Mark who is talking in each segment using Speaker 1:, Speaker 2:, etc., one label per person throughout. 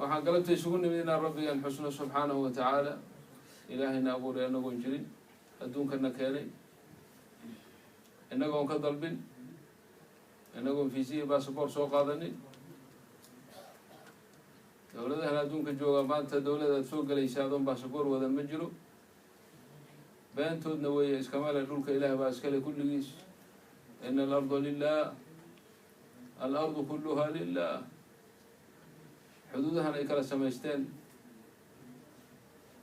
Speaker 1: waxaan galabtay isugu nimid inaan rabbigan xusno subxaanahu wa tacaala ilaahayna abuuray anagoon jirin adduunkana keenay inagoon ka dalbin inagoon fiisiya basaboor soo qaadanin dowladahan adduunka jooga maanta dowladaad soo galaysa adoon basaboor wadan ma jiro beentoodna weeye iskamale dhulka ilaah baa iskale kulligiis ina alarda lilah alardu kulluha lilah xuduudahan ay kala samaysteen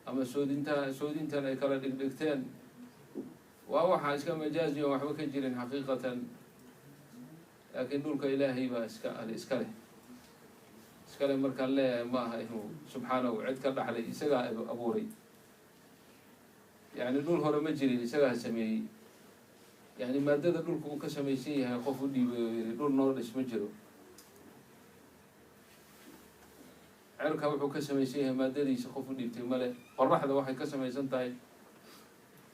Speaker 1: ama soodintan ay kala dhigdhigteen waa waxaa iska majaazi oo waxba ka jirin xaqiiqatan laakiin dhulka ilaahay baa iskale markaan leeyahay ma aha inuu subxaanahu cid ka dhaxlay isagaa abuuray yani dhul hore ma jirin isagaa sameeyey yani maadada dhulka uu ka samaysan yahay qof u dhiibay oo yiri dhul noo dhis ma jiro cirka wuxuu ka samaysan yahay maadadiisa qof u dhiibtay male qoraxda waxay ka samaysan tahay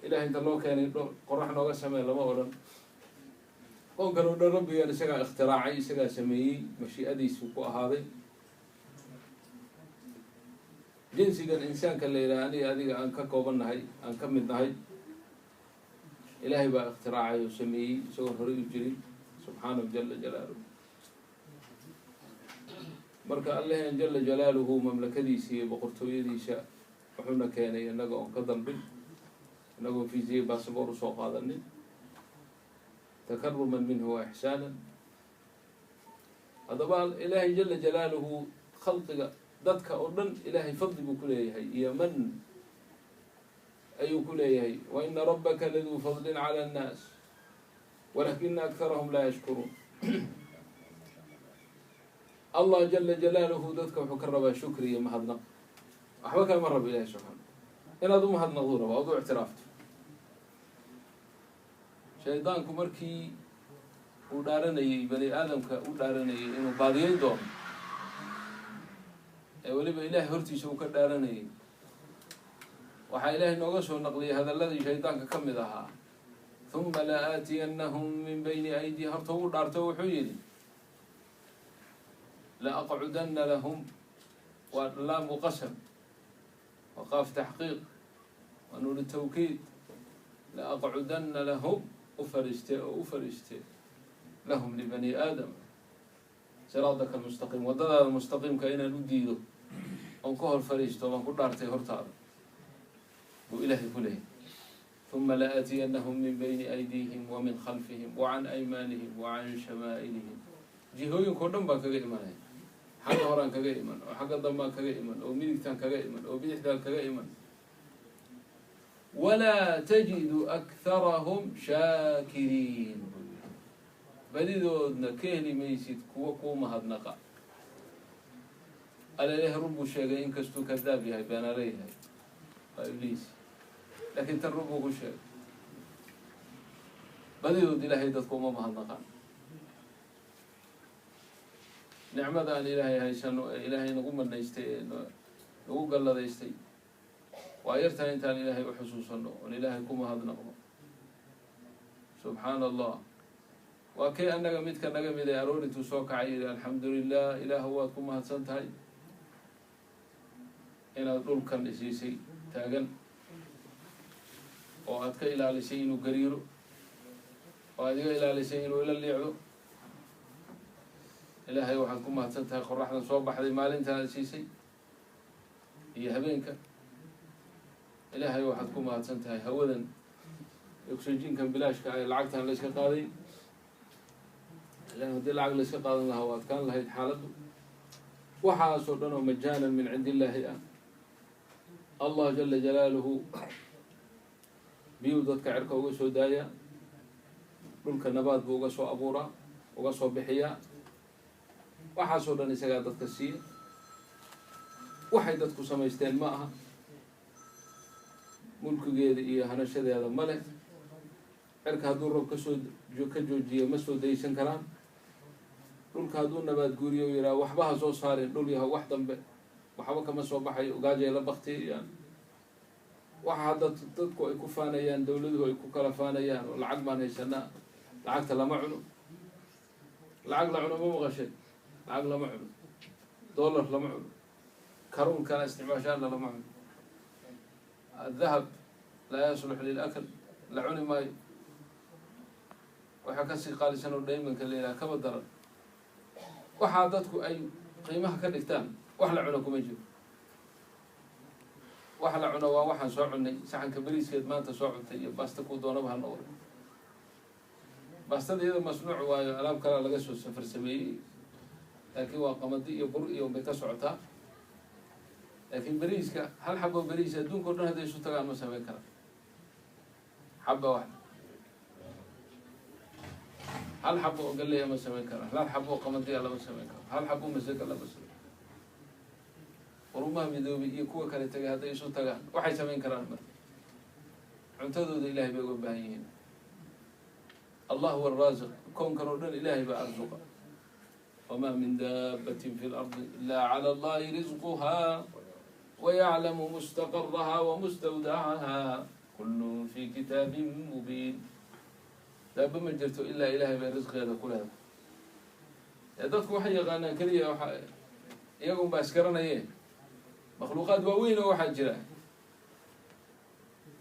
Speaker 1: ilahay inta loo keenay qorax nooga samee lama odhan oo kale o dhan rabbigan isagaa ikhtiraacay isagaa sameeyey mashii'adiisu ku ahaaday jinsigan insaanka la yidhaha aniga adiga aan ka koobannahay aan ka mid nahay ilaahay baa ikhtiraacay oo sameeyey isagoo horey u jirin subxaanahu jala jalaaluhu marka allehen jala jalaaluhu mamlakadiisa iyo boqortooyadiisa wuxuuna keenay inaga oon ka dalbin inagoon fiisiya basaboor usoo qaadanin takaruman minhu wa ixsaanan haddaba ilaahay jala jalaaluhu khalqiga dadka oo dhan ilaahay fadli buu ku leeyahay iyo man ayuu ku leeyahay wa ina rabbaka laduu fadlin cala annaas walakina aktarahum laa yashkuruun allah jala jalaaluhu dadka wuxuu ka rabaa shukri iyo mahadnaq waxba kama rabo ilahay subxaana inaad u mahadnaqdu rabaa ood u ictiraafto shaydaanku markii uu dhaaranayey bani aadamka u dhaaranayay inuu baadiyeyn doono ee weliba ilaahay hortiisa uu ka dhaaranayay waxaa ilaahay nooga soo naqliyay hadalladii shaydaanka ka mid ahaa huma la aatiyannahum min bayni aydiihim horta ugu dhaarto wuxuu yidhi la aqcudanna lahum waa laamu qasam wa qaaf taxqiiq wa nuuri tawkiid la aqcudanna lahum u fariiste lahum libani aadam siraadaka almustaqiim waddadaada mustaqiimka inaan u diido oon ka hor fariisto baan ku dhaartay hortaada buu ilaahay ku leeyahy huma la aatiyannahum min bayni aydiihim wa min khalfihim wa can aymaanihim wa can shamaa'ilihim jihooyinkao dhan baan kaga imanaya xagga horaan kaga iman oo xagga dambaan kaga iman oo midigtaan kaga iman oo bidixdaan kaga iman walaa tajidu akharahum shaakiriin badidoodna ka heli maysid kuwa kuu mahadnaqa alaleeh run buu sheegay inkastuu kadaab yahay beenala yahay waa ibliis laakiin tan run buu ku sheegay badidood ilaahay dadku uma mahadnaqaan nicmada aan ilaahay haysano ee ilaahay nagu manaystay ee nagu galladaystay waa yartahay intaan ilaahay u xusuusano oon ilaahay ku mahadnaqno subxaana allah waa kay annaga midka naga mid ee aroorintuu soo kacay yidhi alxamdu lilah ilaahu waad ku mahadsan tahay inaad dhulkan isiisay taagan oo aad ka ilaalisay inuu gariiro oo aad iga ilaalisay inuu ila liicdo ilaahay waxaad ku mahadsan tahay qoraxdan soo baxday maalintaad siisay iyo habeenka ilaahay waxaad ku mahadsan tahay hawadan oxygenkan bilaashka ay lacagtan la iska qaaday ilan haddii lacag la iska qaadan lahaa waad kaan lahayd xaaladdu waxaasoo dhan oo majaanan min cindi illaahi ah allah jala jalaaluhu biyuu dadka cirka uga soo daayaa dhulka nabaad buu uga soo abuuraa uga soo bixiyaa waxaasoo dhan isagaa dadka siiya waxay dadku samaysteen ma aha mulkigeeda iyo hanashadeeda ma leh cirka hadduu roob ka joojiyo ma soo daysan karaan dhulka hadduu nabaad guuriyo yidhaha waxba ha soo saarin dhul yaho wax dambe waxba kama soo baxayo ogaajay la baktiyayaan waxa hadda dadku ay ku faanayaan dowladuhu ay ku kala faanayaan oo lacag baan haysanaa lacagta lama cuno lacag la cuno ma maqashay lacag lama cuno dollar lama cuno كرون كان استعمال شان لا معه الذهب لا يصلح للأكل لعوني ماي وحكسي قال سنو دايما كليلا كما درر وحادتكم أي قيمها كدكتان وحلا عنكم يجي وحلا عنا وحن سوعني سحن كبريس كد ما أنت سوعتي باستكو دونا بهالنور باستد إذا مصنوع وألام كلا لقسو سفر سبي لكن وقمدي يبر يوم بتسعتها لكن بريسك هل حبوا بريس دون كلنا هذا يسوي تقال مسوي كلام حبة واحدة هل حبوا قال لي ما سوي كلام هل حبوا قمدي الله ما سوي كلام هل حبوا مسك الله بس ورما مدوبي يكون كله تجاه هذا يسوي تقال واحد سوي كلام بس عمتدوا الإله بيقول بهين الله هو الرازق كون كرودن إلهي بأرزقه وما من دابة في الأرض إلا على الله رزقها ويعلم مستقرها ومستودعها كل في كتاب مبين دابة ما جرت إلا إلهي برزق هذا كلها يدتك وحي غانا كريه يقوم بأسكرنا إيه مخلوقات واوين وواحد جرا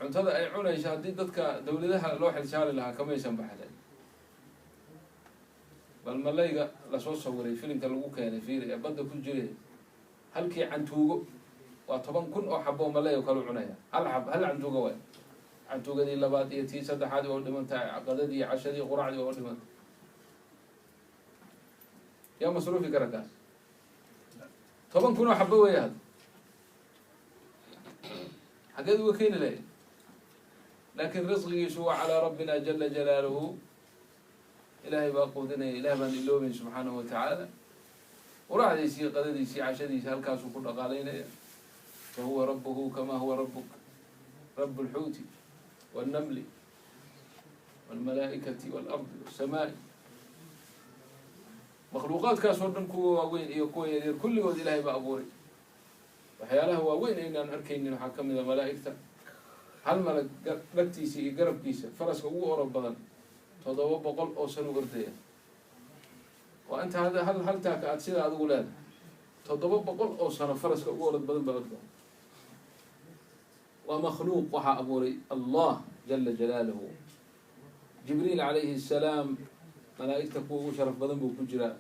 Speaker 1: عند هذا أي عنا يشاهد دتك دولتها لوح الشال لها كما يسمى حدا بل ملايقة لصوص صوري فيلم كالوجو كان فيه بدأ كل جريه هل كي عن توجو وطبعا كن أحبه ملايقة كلو عنايا هل عن توجو وين عن توجو دي لبعض يتي سد حد وقول من تاع عقدة دي عشرة دي قرعة دي وقول من يا مصروف في كركاس طبعا كن أحبه وياه حقد وكين ليه لكن رزقي يسوع على ربنا جل جلاله إلهي باقودنا إله من اللوم سبحانه وتعالى وراح يسي قدر يسي عشد يسي هالكاس وكل قالين فهو ربه كما هو ربك رب الحوت والنمل والملائكة والأرض والسماء مخلوقات كاس ودن كو وين يكون يدير كل ود إلهي بأبوري وحياله وين إن أركين نحكم إذا ملائكته هل ملك ركتيسي قرب كيسة فرس هو أورب بدن تضوى بقول أو سنو قردية وأنت هذا هل تاك سيد هذا أولاد تضوى بقول أو سنو فرس هو أورب بدن بلده ومخلوق وحى أبوري الله جل جلاله جبريل عليه السلام ملائكته هو شرف بدن بكجرا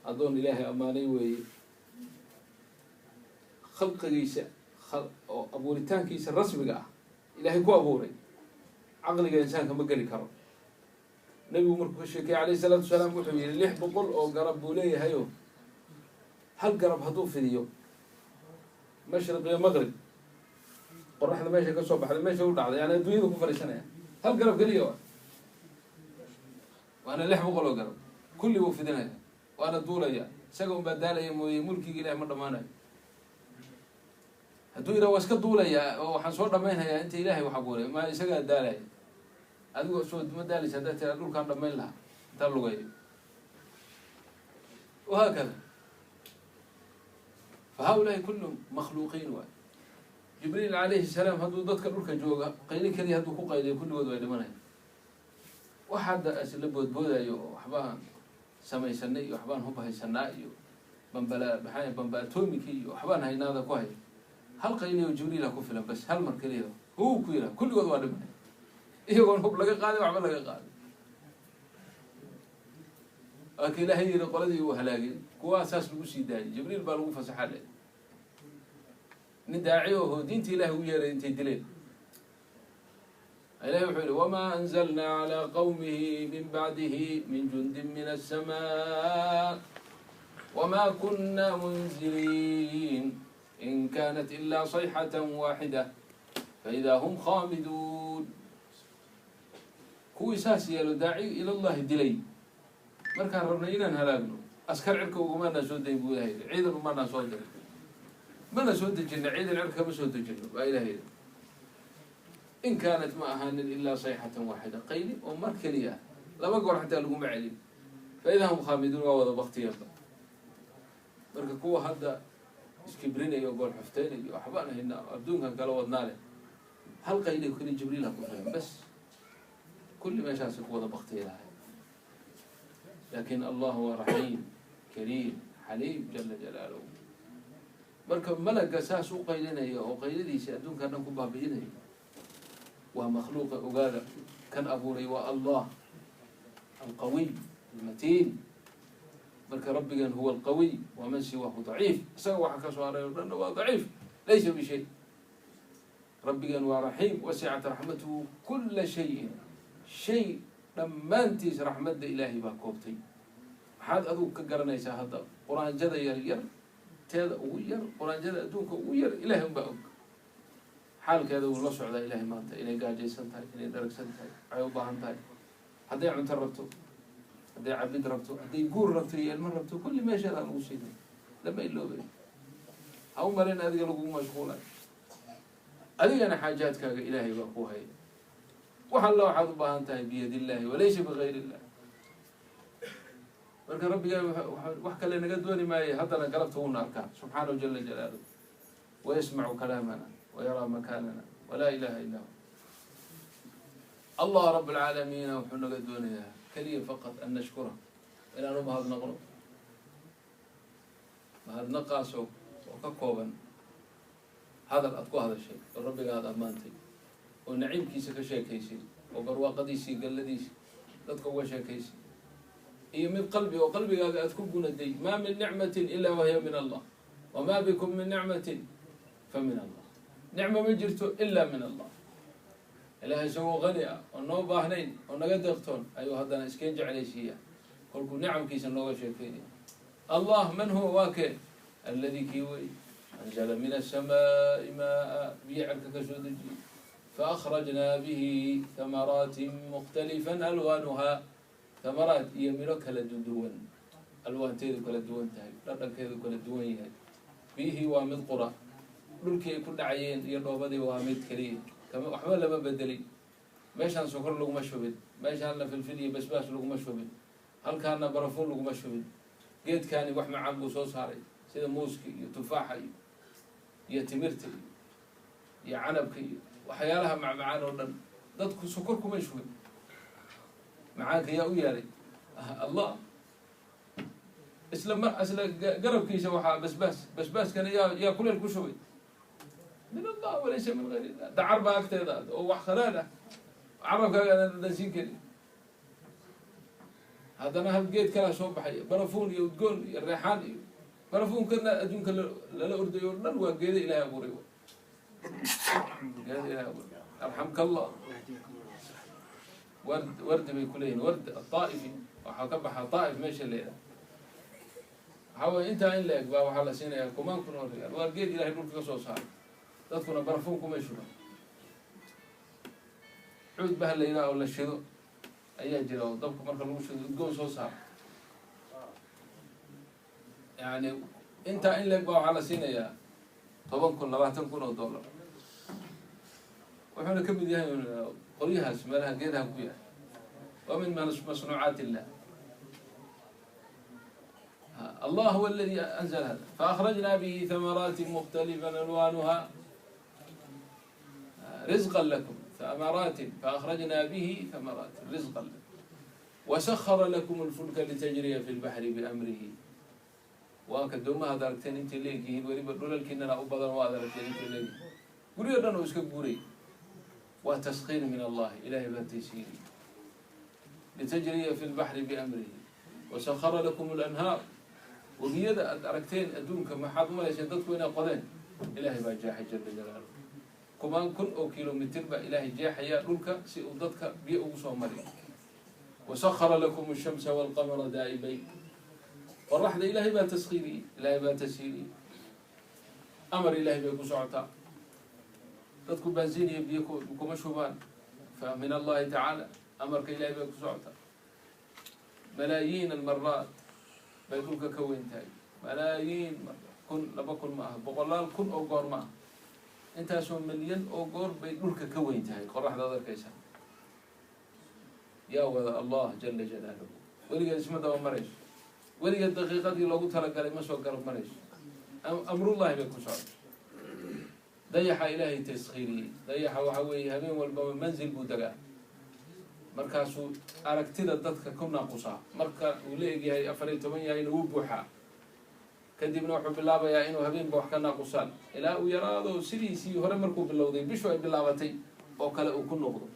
Speaker 1: أظن إلهي أماني وي خلق جيسة أبوريتان كيس الرسم جاه إلهي كو أبوري عقل الإنسان كم بقولي كرم نبي عمر كشكي عليه الصلاة والسلام وحبي اللي يحب قل أو قرب بوليه هيو هل قرب هدوف في اليوم مشرق يا مغرب قرح هذا ماشي كصبح هذا ماشي ولد يعني الدنيا كفر سنة هل قرب قال يوم وأنا اللي يحب قل أو قرب كل يوم في دنيا وأنا دولة يا سقوا بدال ملكي جل مرة ما أنا هدوء لو اسكت دولة وحنصور دمينها أنت إلهي وحبوري ما يسقى الدالة أدو سود مدالي سدات أقول كان دمين لها تلو غيري وهكذا فهؤلاء كلهم مخلوقين واحد جبريل عليه السلام هدو ضدك أقول كجوجا قيلي كذي هدو كو قيلي كل ود وين منه واحد أسلب بودا يو حبان سمي سني وحبان هو بهي سناء بنبلا بحاجة بنبلا تومي كي وحبان هاي نادا كوهي هل قيلي وجبريل كفلا بس هل مركليه هو كويلا كل ود وين منه يقول هو لقى قاضي وعمل لقى قاضي أكيد هي القلدي وهلاقي كوا أساس لوسي داعي جبريل بالغ فسح عليه نداعيه هو دينتي له ويا دينتي دليل إلهي وحده وما أنزلنا على قومه من بعده من جند من السماء وما كنا منزلين إن كانت إلا صيحة واحدة فإذا هم خامدون هو أساسي داعي إلى الله دليل مركان ربنا هلاقنا أسكر عركه وما نسود يبوه هيدا عيد وما نسود ما نسود الجنة عيد العركة ما نسود الجنة وإلى هيدا إن كانت معها إلا صيحة واحدة قيل ومركلية لا بقول حتى لقوا معلم فإذا هم خامدون ووضع بختيار مركا كوه هذا إسكبرين يقول حفتين وحبانا هنا أبدون كان قالوا وضناله هل قيل كل جبريل هكذا بس كل ما شاسك وضع بختيار لكن الله هو رحيم كريم حليم جل جلاله marka malaga saas u qaylinayo oo qayladiisa adduunka dhan ku baabi'inayo waa makhluuqa ogaada kan abuuray waa allah alqawiy almatiin marka rabbigan huwa alqawiy waman siwahu daciif isaga waxa ka soo haray oo dhanna waa daciif laysa bishay rabbigan waa raxiim wasicat raxmatuhu kula shayin shay dhammaantiis raxmadda ilaahay baa koobtay maxaad adugu ka garanaysaa hadda quraanjada yar yar teeda ugu yar quraanjada adduunka ugu yar ilaahay unbaa og xaalkeeda wuu la socdaa ilaahay maanta inay gaajaysan tahay inay daragsan tahay waxay u baahan tahay hadday cunto rabto hadday cabid rabto hadday guur rabto iyo ilmo rabto kulli meesheedaa lagu siinay lama iloobay ha u malayn adiga lagu mashquulay adigana xaajaadkaaga ilaahay baa ku haya wax alla waxaad u baahan tahay biyadi illaahi walaysa bigayri illah marka rabbigaa wax kale naga dooni maaye haddana galabta wuuna arkaa subxaanahu jala jalaaluh wayasmacu kalaamana wayaraa makaanana walaa ilaha illa hu allah rab alcaalamiina wuxuu naga doonayaa keliya faqad an nashkura inaanu mahadnaqno mahadnaqaasoo oo ka kooban hadal aad ku hadashay oo rabbiga aad ammaantay oo naciibkiisa ka sheekaysay oo barwaaqadiisii galladiisi dadka uga sheekaysay iyo mid qalbi oo qalbigaaga aad ku gunaday maa min nicmatin ilaa wahiya min allah wamaa bikum min nicmatin fa min allah nicma ma jirto ilaa min allah ilaahay isagoo qani ah oo noo baahnayn oo naga deeqtoon ayuu haddana iskeen jeclaysiiya kolkuu nicamkiisa nooga sheekeynaya allah man huwa waa kee alladii kii wey anzala min assamaa'i maa biyo cerka ka soo dejiyey faakhrajnaa bihi thamaraatin mukhtalifan alwaanuhaa thamaraat iyo midho kala duwan alwaanteedu kala duwan tahay dhadhankeedu kala duwan yahay biyihii waa mid qura dhulkii ay ku dhacayeen iyo dhoobadii waa mid keliya waxba lama bedelin meeshaan sokor laguma shubin meeshaanna filfil iyo basbaas laguma shubin halkaana barafuun laguma shubin geedkaani wax macaan buu soo saaray sida muuska iyo tufaaxa iyo timirta iyo canabka iyo waxyaalaha macmacaan oo dhan dadku sokor kuma shubin macaanka yaa u yaalay allah isla garabkiisa waxaa basbaaskana yaa kuleel ku shubay min allah walaysa min gayr illah dacar baa agteeda oo wax khalaal ah carabkaaga aadan dansiin karin haddana hal geed kalaa soo baxaya barafuun iyo udgoon iyo reexaan iyo barafuunkana adduunka lala ordayo o dhan waa geeda ilahay abuuray geeda ilahay abuuray arxamka allah wardi bay kuleeyihin ward aaa'ifi waxaa ka baxaa daa'if meesha leedahay waxaa weye intaa in la eg baa waxaa la siinayaa kumaan kun oo riyaal waa geed ilahay dhulka ka soo saaray dadkuna barafuun kuma shuban cuud baha la yidhaha oo la shido ayaa jira oo dabka marka lagu shido udgoon soo saara yani intaa in leeg baa waxaa la siinayaa 10 kun 20 kun oo dollar wuxuuna ka mid yahay qoryahaas meelaha geedaha ku yahay waa min masnuucaat illah الله هو الذي أنزل هذا فأخرجنا به ثمرات مختلفا ألوانها رزقا لكم ثمرات فأخرجنا به ثمرات رزقا لكم وسخر لكم الفلك لتجري في البحر بأمره وكدوما هذا ركتين انت ليكي وريب الدولار كنا أبدا وهذا ركتين انت ليكي قولي أنا وسك قولي وتسخير من الله إلهي بنتيسيري لتجري في البحر بأمره وسخر لكم الأنهار وبيدا أركتين أدونك ما حد ولا شدتك وين قدين إلهي بجاح جل جلاله كمان كن أو كيلومتر بإلهي جاح يا دونك سيؤدتك بيئوس ومري وسخر لكم الشمس والقمر دائبين والرحد إلهي با تسخيري إلهي با تسيري أمر إلهي بيكو سعطا تدكو بنزين يبيكو مشوبان فمن الله تعالى أمرك إلهي بيكو سعطا ملايين المرات بيدولك كوين تاي ملايين كن لبكن معه بقولال كن أو قار معه أنت أسوأ مليون أو قار بيدولك كوين تاي قرح هذا كيسان يا الله جل جلاله ولي اسمه ده مريش ولي الدقيقة دي لو قلت لك قال ما سوى قرب مريش أمر الله بيكون صعب ضيح إلهي تسخيري ضيح وحوي همين والباب منزل بودقا markaasuu aragtida dadka ku naaqusaa marka uu leeyahay 14 yahay inuu buuxa kadibna wuxuu bilaabayaa inuu habeenba wax ka naaqusaan ilaa uu yaraado sidiisii hore markuu bilowday bishu ay bilaabatay oo kale uu ku noqdo.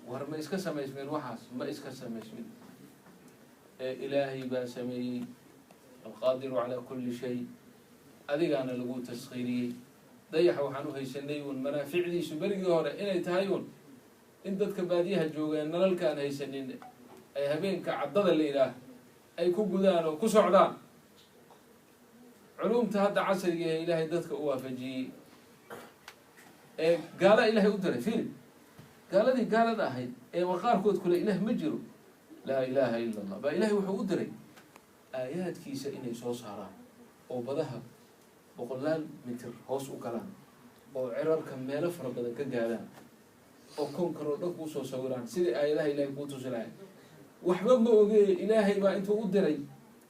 Speaker 1: war ma iska samaysmeen waxaas? ma iska samaysmin. ilaahay baa sameeyey alqaadiru calaa kulli shay. adigaana lagu taskhiiriyey. dayaxa waxaan u haysanay uun manaaficdiisu berigii hore inay tahay uun in dadka baadiyaha joogeen nalalkaan haysanin ay habeenka caddada la yidhaah ay ku gudaan oo ku socdaan. culumta hadda casriga ee ilaahay dadka u waafajiyey ee gaala ilaahay u diray fiili gaaladii gaalada ahayd ee waqaarkood kule ilaah ma jiro laa ilaaha ila allah baa ilaahay wuxuu u diray aayaadkiisa inay soo saaraan oo badaha boqolaal mitir hoos u galaan oo cirarka meelo fara badan ka gaadaan oo koonkan oo dhan kuusoo sawiraan sidai aayadaha ilaahay kuu tusi lahay. waxba ma ogeeye ilaahay baa intuu u diray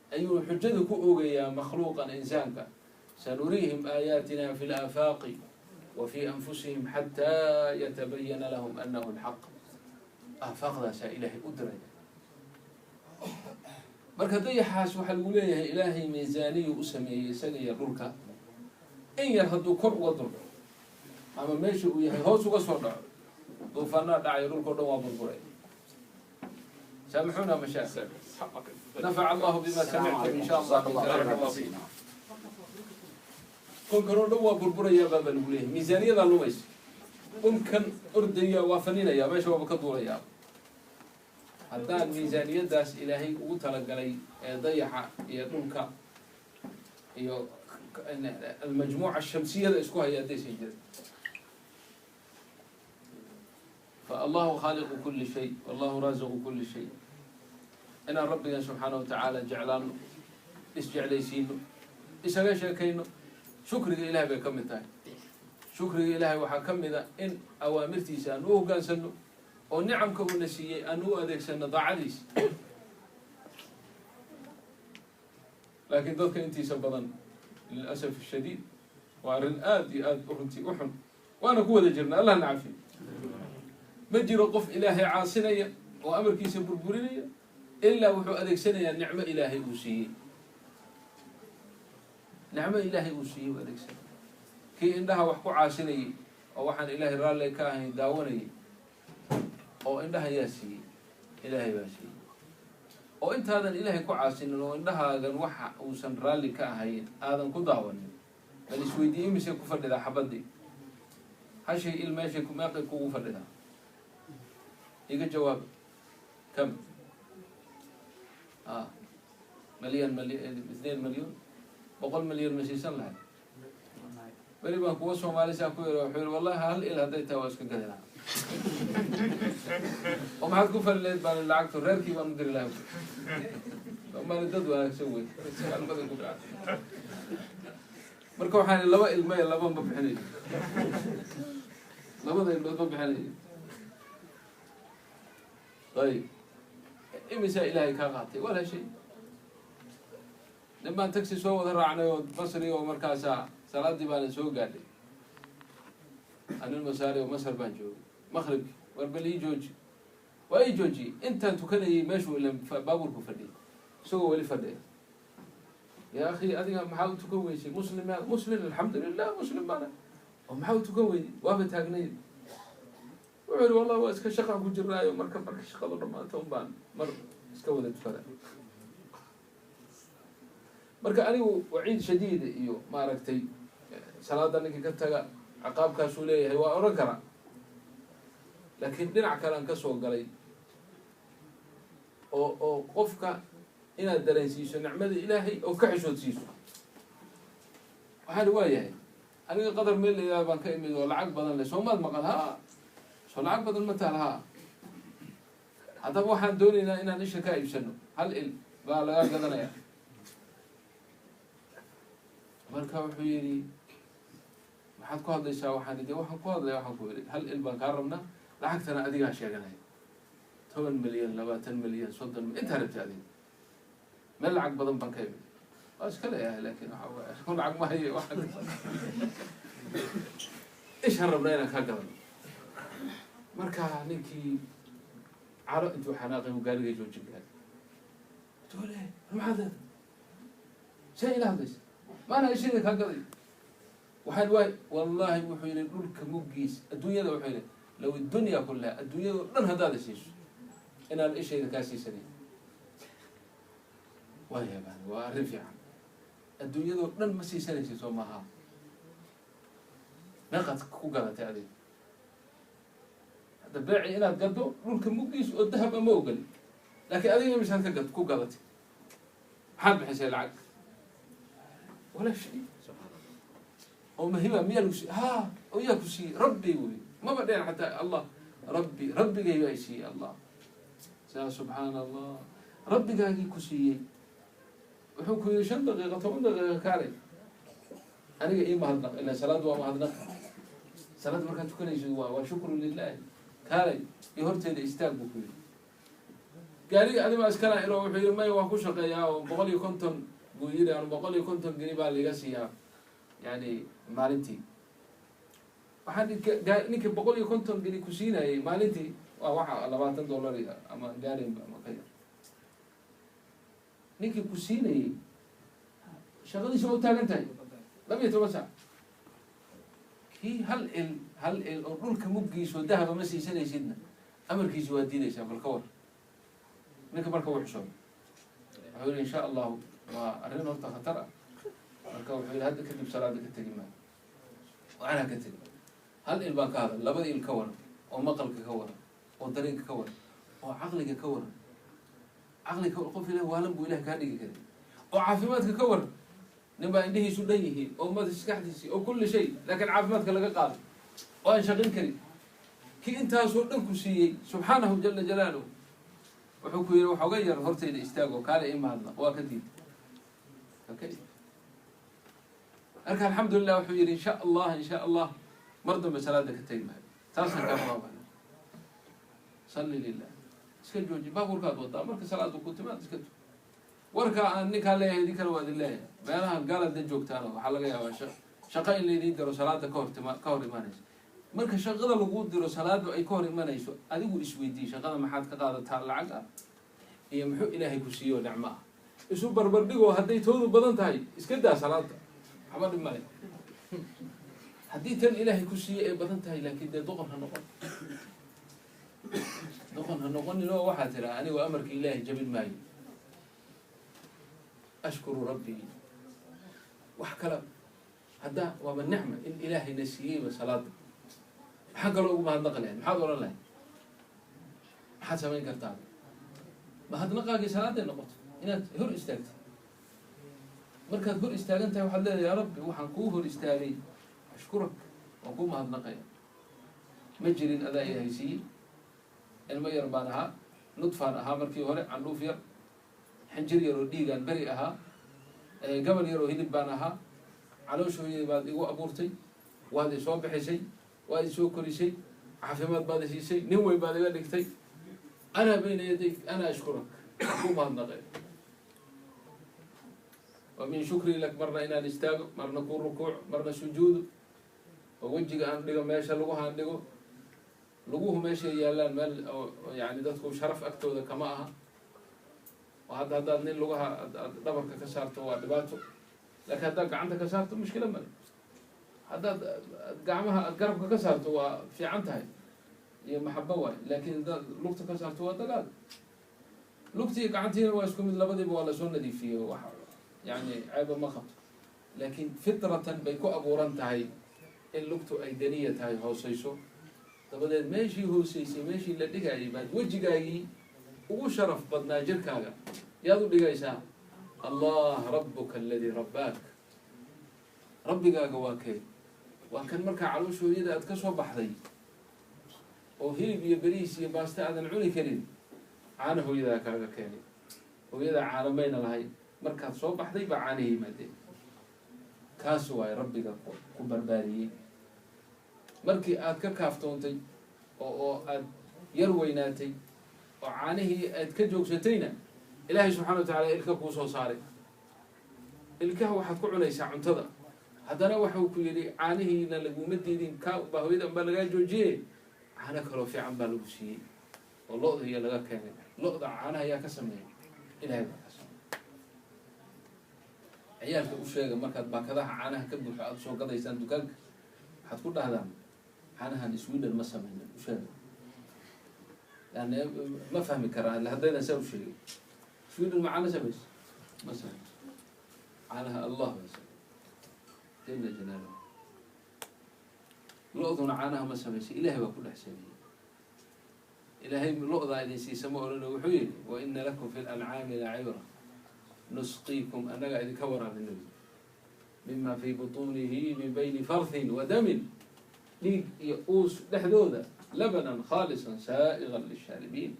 Speaker 1: ayuu xujada ku ogayaa makhluuqan insaanka. sanuriihim aayaatina fi laafaaqi wa fi anfusihim xataa yatabayana lahum anahu lxaq. aafaaqdaasaa ilaahay u diray. marka dayaxaas waxaa lagu leeyahay ilaahay miisaaniyu u sameeyey isaga iyo dhulka. in yar hadduu kor uga durco ama meesha uu yahay hoos uga soo dhaco duufaanaa dhacayo dhulkao dhan waa burburay. سامحونا مشايخ نفع الله بما سمعتم إن شاء الله بكلام الله فينا. كون كانوا دوا بربريا باب الوليه ميزانية ذا لويس ممكن أردية وافنين يا ما شو بكدور يا حتى الميزانية داس إلهي وتلقى لي ضيح يدونك المجموعة الشمسية ذا إسكوها يا ديس يجد. فالله خالق كل شيء والله رازق كل شيء. إن ربنا سبحانه وتعالى جعلان إسجعليسينه إسجعليسينه شكر الإله بكم تاي شكر الإله وحكم إذا إن أوامرتي سانوه قال سنو ونعم كون نسيه أنو أديك سنة ضعليس. لكن ذلك أنتي سبضا للأسف الشديد وأرن آدي أرنتي أحن وأنا قوة جرنا الله نعافي. ما جرى قف إلهي عاصنية وأمر كيس بربورينية إلا وحو أديك سنة نعمة إلهي وسيء. نعمة إلهي وسيء وأديك سنة كي إنها وحكو عاصنية أو وحن إلهي رالي كاهي داوني أو إنها ياسي إلهي باسي أو إنت هذا الإلهي كو عاصنية لو إنها هذا وحا وسن رالي كاهي هذا كو داوني بل سويدي إمسي كفر لذا حبدي هاشي إلماشي كماقي كو كفر لذا. يجي جواب كم؟ مليون 2 مليون بقول مليون مسيسن لها. بلي بنقول سومالي ساكوير وحير والله هل إلى هديتها واسك كذا. وما حد كفر اللي بان العقد غير كي بندير له. ما نددوا نسوي. مركو حالي لبا الماء لبا ما بحني. لبا ما بحني. طيب إمسا إلهي كاغاتي ولا شيء. لما تكسي سوى ذرعنا بصري ومركاسا صلاة ديبان سوى قال لي أنا المساري ومصر بانجو مغرب وربلي جوجي وأي جوجي أنت تكلي مشو إلا بابورك فردي سوى ولي فردي يا أخي أنا محاول تكوي شيء مسلم الحمد لله مسلم أنا ومحاول تكوي وابد هاجنين وعلي والله واسك شقة كجراي ومركب شقة ضرما تومبان مر اسكودت فرع مركب أنا وعيد شديد إيو ما ركتي صلاة أنك كنت عقاب كاسولي هو أوركرا لكن دين عكران كسو قلي أو قفك إن الدرين سيسو نعمة إلهي أو كعشو سيسو وهذا وايه أنا قدر من اللي بان كيمي ولا عقبا لسومات مقالها صلاة بدل متالها هذا واحد دوننا إن نشر كايب سنو هل إل بقى قدنا يا مركب حيري ما حد قاد يسوي واحد يدي واحد قاد لا واحد قوي هل إل بقى كرمنا لحقتنا أديها شيء جناي 8 مليون 20 مليون صدق أنت هربت هذه ما العق بدل بنكيب بس كله يا لكن هو العق ما هي واحد إيش هربنا هنا كقبل marka ninkii caro intuu xanaaqay uu gaariga joojin kara tole maxaad شيء لا هذا ما أنا إشي ذاك هقضي وحال واي والله وحيل الدنيا مقيس الدنيا ذا وحيل لو الدنيا كلها الدنيا لن هذا الشيء إن الإشي ذا كاسي سنين ويا بان ورفيع الدنيا ذا لن مسي سنين سو معها ما قد كوجا تعدي هذا بيعي إلى قدو ممكن مقيس والذهب موجل لكن أدينا مش هنتقد كوجا حال بحيث العقل ولا شيء وما هي مية شيء ها وياك شيء ربي ولي ما بعدين حتى الله ربي جاي شيء الله سبحان الله ربي جاي كشيء وحكوا يشن دقيقة 8 دقيقة كاري أنا إيه ما هذنا إلا صلاة وما هذنا صلاة ما كانت كل شيء وشكر لله كاري يهرت الاستاج بكل قال لي أنا ما أسكن إلى وحي ما يوقفش قيا وبقولي كنتم قويلة أنا بقولي كنتم قريبا لقاسيها يعني مالنتي waxaan ninka boqol iyo konton geli ku siinayay maalintii waa waxa $20 ama gaarin ama ka yar ninka ku siinayay shaqadiisa u taagan tahay 12 saac kii hal il oo dhulka muggiiso dahaba ma siisanaysidna amarkiisu waa diidaysaa bal ka war ninka marka uu xusho wuxuu in sha Allah waa arrin horta khatar ah marka wuxuu hadda kadib salaada ka tagi maa waxaan ka tagi هل البان كهذا لبدي الكون أو مقل كون أو درين كون أو عقلك كون عقلك قف له وعلم بوله كهذه كذا أو عافمتك كون نبى عنده سديه أو ما تسكحتي أو كل شيء لكن عافمتك لقى قال وأن شغل كريم كي أنت صورتك شيء سبحانه جل جلاله وحكوا يروح وغير فرتي الاستاغ وقال إما الله وكذي أوكي أركان الحمد لله وحجر إن شاء الله مرضى بسلادة كتيمة تاسع كم صلي لله سكت جوجي باب وركاد وضع مرك صلاة وكتمات سكت وركا أنك عليه ذيك الواد الله بينها قالت دجوك تانا وحلقة يا باشا شقاء اللي يديروا صلاة كور إيمانيس مرك شغلة الوجود ديروا صلاة أي كور إيمانيس أديكوا إسويدي شغلة ما حد كقاعدة تعال عقا يمحو إلهي كسيو نعمة إسو بربردقوا هديت هذا بدن تاي إسكتها صلاة حمد الماي حديثاً إلهي كسية بدن تاي لكن ده ضغن هنقول له واحد ترى أنا وأمرك إلهي جبل ماي أشكر ربي وحكى هذا ومن نعمة إن إلهي نسيه بصلاة حق له ما هنقل يعني حاضر الله حد سمين كرتان ما هاد نقاقي صلاة النقط هنا هو استاجت مركز هو استاجنت وحد يا رب وحنكوه هو استاجي أشكرك وقوم هاد نقايا مجري الأداء هيسي المير بانها نطفانها مركي هوري عن لوفير حنجر يرو ديغان بريئها قبل يرو هيدب بانها على شوية بعد يقو أبورتي وهذا يسوى بحي وهذا يسوى كل شيء عافمات بعد شيء نوي بعد ذلك أنا بين يديك أنا أشكرك قوم هاد نقايا ومن شكري لك مرة إنا نستاغ مرة نكون ركوع مرة سجود ووجهك أن لقوا ماشي لقوها أن لقوه ماشي يالان مال يعني دتكم شرف أكتو ذا كماها وهذا نين لقوها دبرك كسرته ودباته لكن هذا عندك كسرته مشكلة مال هذا قامها قربك كسرته وفي عنتها هي محبة واي لكن لقطة كسرته وهذا لقطي قعدتين واسكم من لبدي ولا سنة دي فيه يعني عيب ما خط لكن فطرة بيكو أبورنتهاي إن لقطو أيدانية هاي هوسيسو طبعاً ماشي هوسيسي ماشي اللي دقاي بعد وجهي وشرف بدنا جركاga yaad u dhigaysaa الله ربك الذي رباك ربigaaga waa kee waa kan markaa calooshooyada aad ka soo baxday oo hilib iyo bariis iyo baasta aadan cuni karin caana hooyadaa kaaga keenay hooyada caana mayna lahayn markaad soo baxday baa caanihii yimaadeen kaas waay rabbiga ku barbaariyey markii aad ka kaaftoontay oo aad yar weynaatay oo caanihii aad ka joogsatayna ilaahay subxaana watacaala ilka kuu soo saaray ilkaha waxaad ku cunaysaa cuntada haddana waxuu ku yidhi caanihiina laguma diidin ka baa hooyadan baa lagaa joojiyey caano kaloo fiican baa lagu siiyey oo lo-da iyo laga keenay lo-da caanaha ayaa ka sameeyay ilaahay baa ka sameeyay ciyaalka u sheega markaad baakadaha caanaha ka buuxo aada soo gadaysaan dukaanka waxaad ku dhahdaan caanahan Sweden ma samaynin u sheega yani ma fahmi karaan haddayna saa u sheegay Sweden ma caana samayso ma samayso caanaha Allah bas jalla jalaaluhu lo'duna caanaha ma samayso ilaahay baa ku dhex sameeyey ilaahay lo'daa idin siisama odhana wuxuu yidhi wa ina lakum fi lancaami lacibra nusqiikum annaga idinka waraabinay mima fii butuunihi min bayni farthin wa damin dhiig iyo uus dhexdooda labanan khaalisan saa'igan lishaaribiin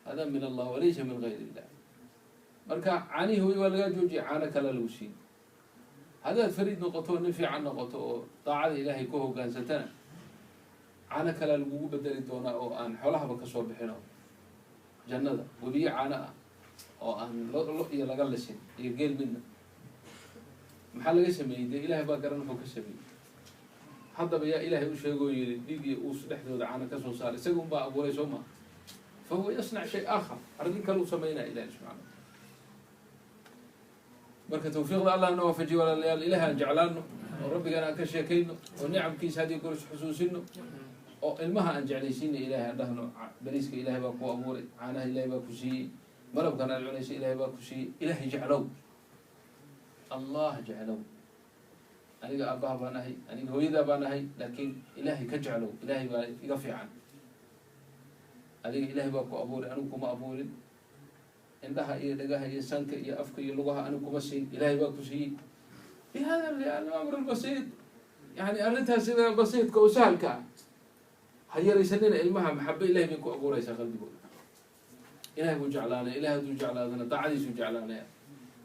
Speaker 1: hada min allah walaysa min gayri illah marka caanihi waa laga joojiya caano kale lagu siin haddaad fariid noqoto nin fiican noqoto oo daacada ilaahay ku hogaansatana caano kale lagugu bedeli doonaa oo aan xoolahaba kasoo bixino jannada webiyo caano ah oo aan lo iyo laga lisin iyo geel midna maxaa laga sameeyey dee ilaahay baa garan wuxuu ka sameeyey haddaba yaa ilaahay u sheegoo yidhi dhiig iyo uus dhexdooda caano kasoo saara isaga unbaa abuuray soo maa fa huwa yasnac shay aakhar arrin kale u sameynaa ilaahay subxaana marka tawfiiqda allah na waafajiyo walaalayaal ilaah aan jeclaano oo rabbigana aan ka sheekayno oo nicamkiisa hadiyo goor isxusuusino oo ilmaha aan jeclaysiina ilaahay aan dhahno bariiska ilaahay baa ku abuuray caanaha ilaahay baa ku siiyey malabkan aad cunaysa ilaahay baa ku siiyey ilaahay jeclow allah jeclow aniga aabbaha baan ahay aniga hooyadaa baan ahay laakiin ilaahay ka jeclow ilaahay baa iga fiican adiga ilaahay baa ku abuuray anigu kuma abuurin indhaha iyo dhagaha iyo sanka iyo afka iyo lugaha anigu kuma siin ilaahay baa ku siiyey bihada al-amr al-basiit yani arrintaas sida basiidka oo sahalka ah ha yaraysanina ilmaha maxaba ilaahay bay ku abuuraysaa qalbigooda ilaahay buu jeclaanaya ilahay hadduu jeclaadana daacadiisuu jeclaanaya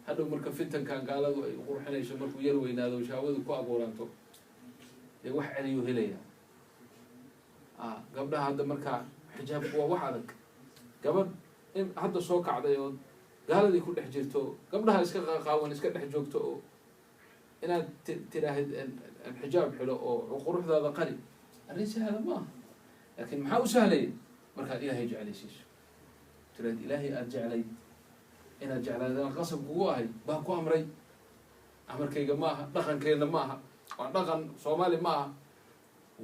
Speaker 1: hadhow marka fitankan gaaladu ay qurxinayso markuu yar weynaado shaawadu ku abuuranto dee wax celiyuu helaya gabdhaha hadda markaa xijaabku waa wax adag gabadh in hadda soo kacday oo gaaladii ku dhex jirto gabdhaha iska qaqaawan iska dhex joogto oo inaad tiraahid xijaab xilo oo quruxdaada qari arrin sahla maaha laakiin maxaa u sahlaya markaad ilaahay jeclaysiiso tiraahid ilaahay aada jeclayd inaad jeclaadaan qasab kugu ahay baa ku amray amarkayga ma aha dhaqankeenna ma aha waa dhaqan soomaali ma aha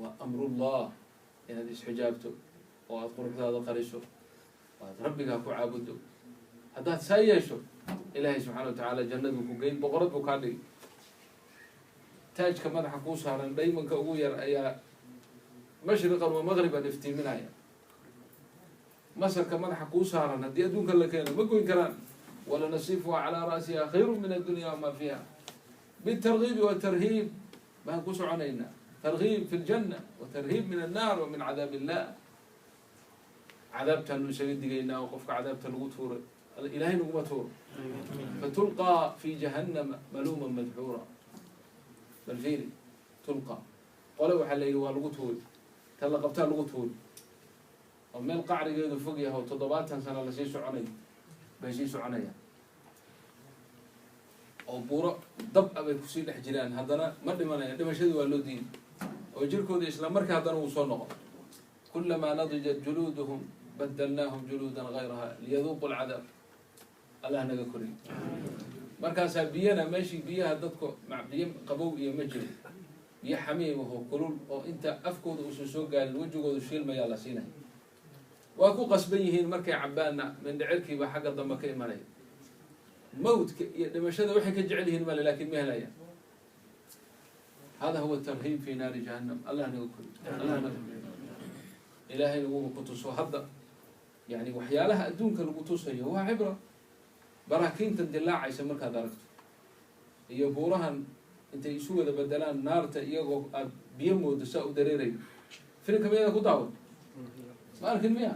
Speaker 1: waa amrullah inaad isxijaabto oo aada quruxdaada qariso oo aad rabbigaa ku caabudo haddaad saa yeesho ilaahay subxaana wa tacaala jannaduu ku geyn boqorad buu kaa dhigi taajka madaxa kuu saaran dhaymanka ugu yar ayaa mashriqan wa maqriban iftiiminaya masarka madaxa kuu saaran haddii adduunka la keeno ma goyn karaan walanasifuha calaa ra'siha khayru min addunya wamaa fiiha bitargiibi watarhiib baan ku soconaynaa targiib fi ljanna watarhiib min annaar wa min cadaab illah cadaabtaanu isaga digaynaa oo qofka cadaabta lagu tuuray ilahay naguma tuuro fatulqaa fi jahannama maluuman madxuura bal fiiri tulqaa qole waxaa la yidhi waa lagu tuuri ta la qabtaa lagu tuuri oo meel qacrigeedu fog yahay oo 70 sano lasii soconayo bay sii soconayaan oo buuro dab a bay kusii dhex jiraan haddana ma dhimanaya dhimashadii waa loo diiday oo jirkooda isla markii haddana wuu soo noqo kulamaa nadijat juluuduhum badalnaahum juluudan gayraha liyaduuqu alcadaab allah naga koriyo markaasaa biyana meeshii biyaha dadku biyo qabow iyo ma jiro biyo xamiim aho kulul oo inta afkooda uusan soo gaarin wejigoodu shiilmayaa la siinaya waa ku qasban yihiin markay cabaanna mindhicirkiiba xagga dambe ka imanaya mawdka iyo dhimashada waxay ka jecel yihiin male laakiin ma helayaan hada huwa tarhiib fi naari jahannam allah naga koriyo allah naga ilaahay laguba ku tuso hadda yani waxyaalaha adduunka lagu tusayo waa cibra baraakiintan dilaacaysa markaad aragto iyo buurahan intay isu wada bedelaan naarta iyagoo aad biyo moodo saa u dareerayo filimka miyaada ku daawan ma arkin miya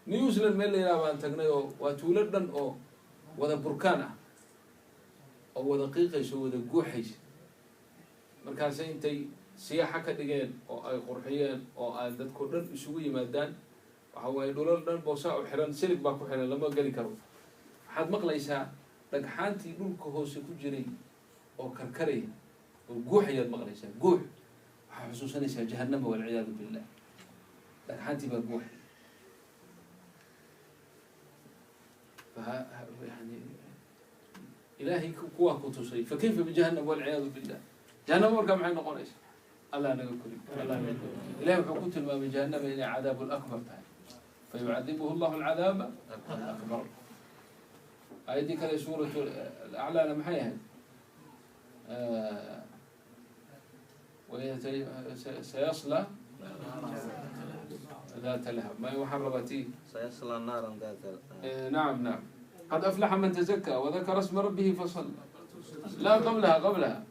Speaker 1: new zealand meel la yidhaha baan tagnay oo waa tuulo dhan oo wada burkaan ah oo wada qiiqayso wada guuxaysa markaasay intay siyaaxa ka dhigeen oo ay qurxiyeen oo ay dadko dhan isugu yimaadaan waxa waaye dhulal dhan boosaa u xiran silig baa ku xiran lama geli karo waxaad maqlaysaa dhagxaantii dhulka hoose ku jiray oo karkaraya oo guux ayaad maqlaysaa guux waxaa xusuusanaysaa jahannama walciyaadu billah dhagxaantii baa guux yani إلهي كوا كتوسي فكيف بجهنم والعياذ بالله جهنم ورقة معي نقول إيش الله نقول الله نقول إلهي حكوت ما من جهنم إلى عذاب الأكبر فيعذبه الله العذاب الأكبر. هذه كذا سورة الأعلى لما حيها سيصلى ذات لهب ما يحربتي
Speaker 2: سيصلى نارا ذات لهب.
Speaker 1: نعم قد أفلح من تزكى وذكر اسم ربه فصلى. لا قبلها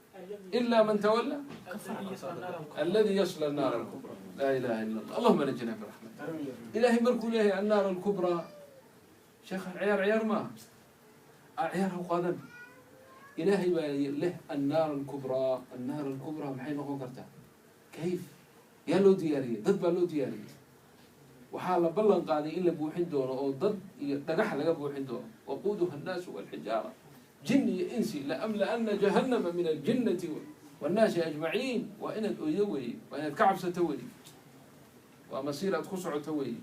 Speaker 1: إلا من تولى الذي يصلى النار الكبرى. لا إله إلا الله. اللهم نجنا برحمتك. إلهي مركو له النار الكبرى شيخ عيار ما عيار قادم إلهي له النار الكبرى محي نقول كرتا كيف يا لو ديارية ضد لو ديارية وحال بلن قاضي إلا بوحين دونه أو ضد دقح لقى بوحين دونه وقودها الناس والحجارة جني إنسي لأملأن جهنم من الجنة والناس أجمعين وإن الأيوي وإن الكعب ستوي ومسيرة خسع توي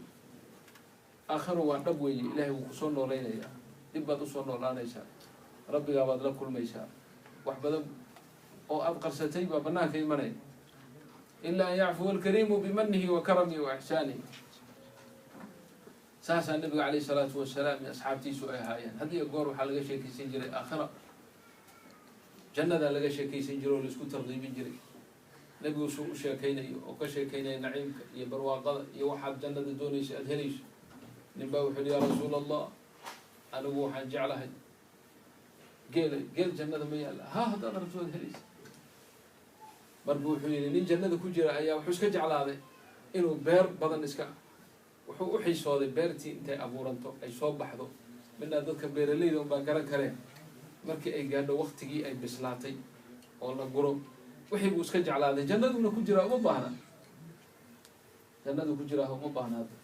Speaker 1: آخر ونبوي إلهي وخصونا لنا يا إبا تصونا لنا يسار ربي قابض لك كل ما يسار وحبذا أو أبقى ستيبا بناك إيمانين إلا أن يعفو الكريم بمنه وكرمه وإحسانه. ساسا النبي عليه الصلاة والسلام أصحابتي سؤالها يعني هذه يقولوا حلقة شيء كيسنجري آخرة جنة لقى شيء كيسنجروا لسكو ترغيب جري نبي سوء شيكين وكشيكين نعيم يبروا يوحد جنة دون يسأل هليش نباوح يا رسول الله أنا بوحد جعلها قيل جنة ميالا هذا رسول هليش مربوحين إن جنة كجرا أيام حسك جعل هذا إنه بير بدن إسكا وحي صادق بيرتي أنت أبورنتو أي صوب بحضو من ذلك بير اللي يوم بكرة كريم مركي أي قادة وقتي أي بسلاتي ولا قرب وحي بوسك جعل هذا جنة من كجرا مبانا جنة كجرا هو مبانا هذا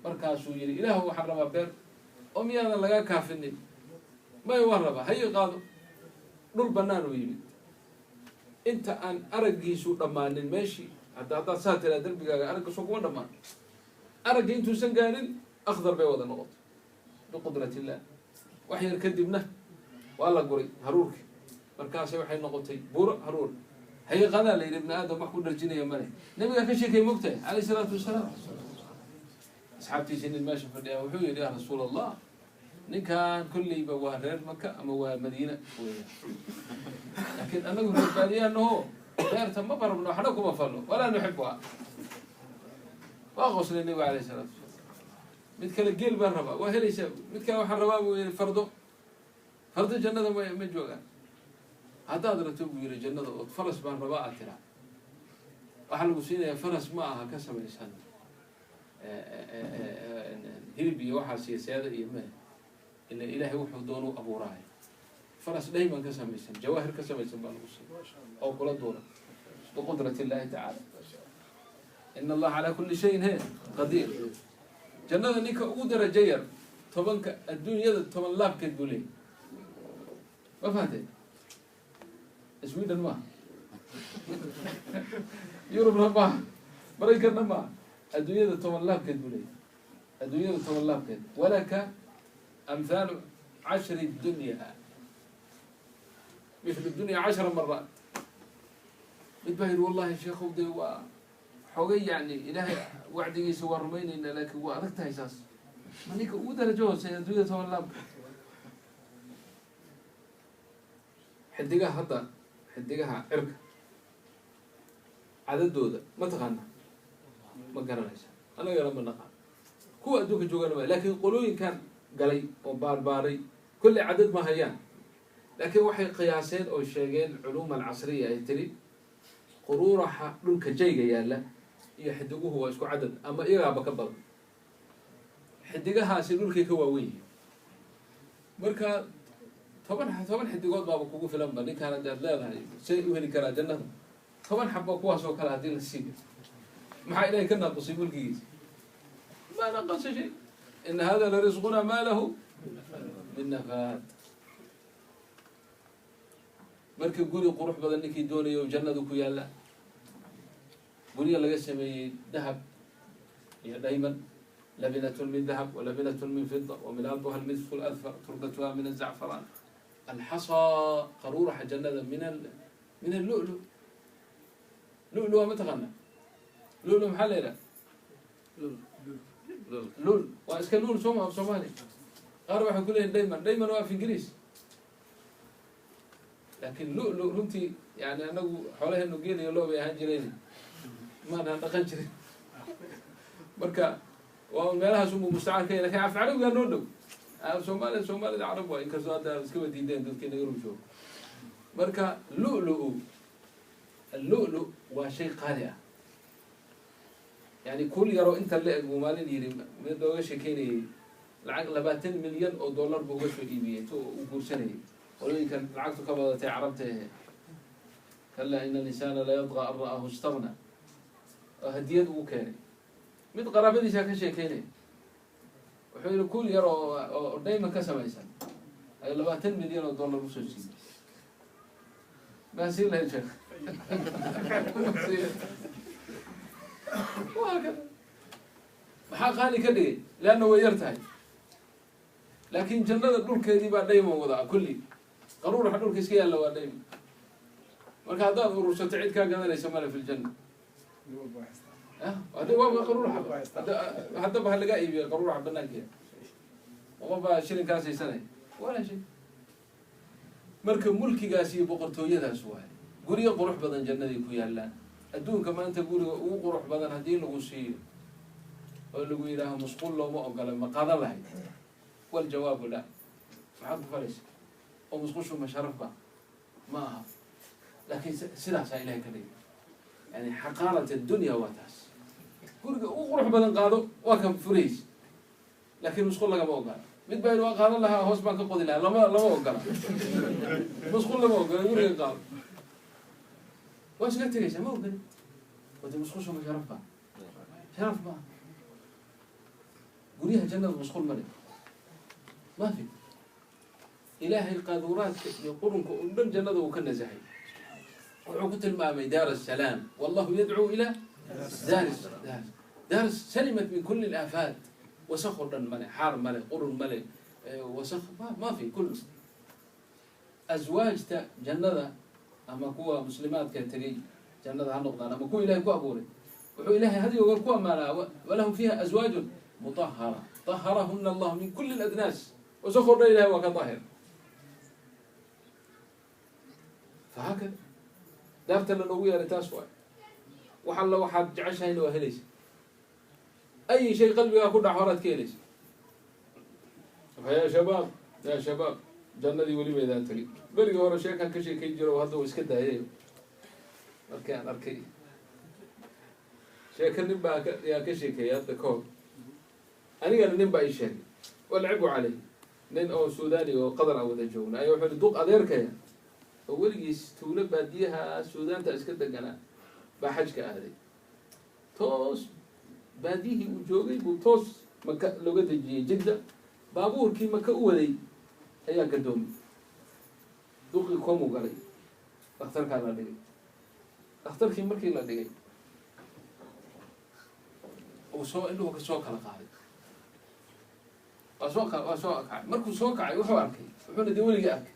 Speaker 1: مركاسو يري إله هو حرم بير أمي أنا لقى كافني ما يوربها هي قادو نور بنانو يمين أنت أن أرجع سوء دمان المشي هذا ساتر هذا البيجا أرجع سوق وين دمان أرجع أنتو سنجانين أخضر بيوض النقط بقدرة الله وحي الكذبنا والله قري هرورك مركاسي وحي النقطي بور هرور هي غدا لي ابن آدم محكود الجنة يمني نبي كشيء كي مقتل عليه الصلاة والسلام أصحابتي سن الماشي في وحي يا رسول الله نكان كل بوهر مكة أما مدينة لكن أنا أقول بالي أنه غير تم بربنا حناكم أفضل ولا نحبها وأغسل النبي عليه الصلاة والسلام مثل الجيل بالربا وهل يسوي مثل واحد ربا وفرده فرد الجنة ما مجوعان هذا درتوب وير الجنة فرس بان ربا أكلا وحلو وسينا فرس معها كسب الإنسان هربي واحد سياسة يمين إن إلهي وحده دونه أبو راهي فرس دائما كسميسن جواهر كسميسن بالمسلم أو كل دونه بقدرة الله تعالى إن الله على كل شيء هي قدير جنة نيك أودر جير طبعا الدنيا طبعا لا بكتبولي ما فهمت سويدن ما يوروب ما أمريكا ما الدنيا طبعا لا بكتبولي الدنيا طبعا لا بكتب ولك أمثال 10 الدنيا مثل الدنيا 10 مرات بتبهر والله يا شيخ ودي وحوقي يعني إلهي وعدي يسوى رميني إن لك وأركتها إساس مانيك ودر جوز سيدوية تولاب حدقها هطا حدقها عرق عدد دودة ما تغنى ما قرر أنا قرر من نقال كو أدوك جوغانا لكن قلوين كان قلي وبارباري كل عدد ما هيان لكن وحي قياسين أو الشيئين علوم العصرية يتري قرورها لنك جيغا يالا يحدقوه هو اسكو عدد أما إيغا بكبر حدقها سيلولكي كواوي مركا طبعا حدقوت بابا كوكو في لمبا ني كانت لا شيء وهلي كرا جنة طبعا حبا كواس وكلا هدين السيد محا إلهي كنا قصيب القيس ما نقص شيء إن هذا لرزقنا ما له من نفاد مركب قولي قروح بدنك يدوني وجندك يلا قولي الله قسمي ذهب هي دائما لبنة من ذهب ولبنة من فضة وملابها المسك الأذفر تربتها من الزعفران الحصى قرورة جنة من اللؤلؤ. لؤلؤ ما تغنى لؤلؤ محل لا لؤلؤ واسكن لؤلؤ سوما في صومالي قارب waxay ku leeyihiin dayman waa fi Ingiriis laakiin lؤلؤ runtii yani anagu xoolaheenu geel iyo loob ay ahaan jireen ma dhaqan jirin marka waa meelahaas uu mustacaan ka yahay laakiin afcaliga noo dhow Soomaalida Arab waa in kasoo hadda iska wadiideen dadkii naga ruusho marka lؤلؤ اللؤلؤ وشيء قالع يعني كل يرو انت اللي مالين يري من دوغا شكيني العقل 200 مليون او دولار بوغا سو ايبيتو وغورسني ولكن كان لعقته كبدتي عربته كلا ان الانسان لا يطغى ان راه استغنى هديد وكاني مid qaraabadiisa ka sheekeynay wuxuu yiri kul yar oo dayma ka samaysan ay 20 milyan oo dollar u soo siiyay basi la sheekh وهكذا maxaa qaali ka dhigay laana way yartahay laakiin jannada dhulkeedii baa daymo wada kulli qaruur dhulka iska yaala waa daymo marka hadaad urursato cid ka gadanaysa mala fil janna hada waa qaruur hada baa laga iibiyo qaruur banaankeeda oo baa shilin ka saysanay wala shay marka mulkigaas iyo boqortooyadaas waa guriga qurux badan jannadii ku yaalaan adduunka maanta guriga ugu qurux badan hadii lagu siiyo oo lagu yiraahdo musqul looma ogola ma qadan lahayd wal jawaab la maxaad fariis oo musqushu ma sharaf ba ma aha laakiin sidaas ay ilaahay ka dhigay yani xaqaarat ad-dunya wa taas guriga ugu qurux badan qaado waa kan furiis laakiin musqul laga ma ogola mid baa inuu qaadan lahaa hoos baan ka qodi lahaa lama ogola musqul lama ogola guriga qaado واش قلت ليش ما قلت ودي مسخوش ما شرف بقى شرف بقى قوليها جنة مسخول ملك ما في إلهي القاذورات يقولون من جنة وكنا زحي وعقوت المامي دار السلام والله يدعو إلى دار سلمت من كل الآفات وسخر الملك حار ملك قرن ملك وسخر ما في كل أزواج جنة أما كوا مسلمات كتري جنة هالنقطة أما كوا إلهي كوا أبوري وحو إلهي هذه وكوا مالا ولهم فيها أزواج مطهرة طهرهن الله من كل الأدناس وسخر إلهي وكطاهر فهكذا دافت النووية لتاسوى وحل واحد جعشها إنه أهليش أي شيء قلبي أكون حوارات كيليش فيا شباب جنة دي ولي بيدان تري بري ورا شيء كان كشي كي جرو هذا ويسكت هاي أركي شيء كان نبى يا كشي كي هذا كون أنا قال نبى أي شيء والعبوا عليه نين أو سوداني وقدر أو ذا جون أيوة حلو دوق أدير كيا أول جيس تولب بديها السودان تأسكت دجنا بحج كهذه توس بديه وجوجي بتوس مكة لغة جدة بابور كي مكة أولي ayaa gadoomi duqi komu galay dhakhtarka la dhigay dhakhtarkii markii la dhigay oo soo indhuhu ka soo kala qaaday waa soo kacay markuu soo kacay wuxuu arkay wuxuuna dee weligii arkay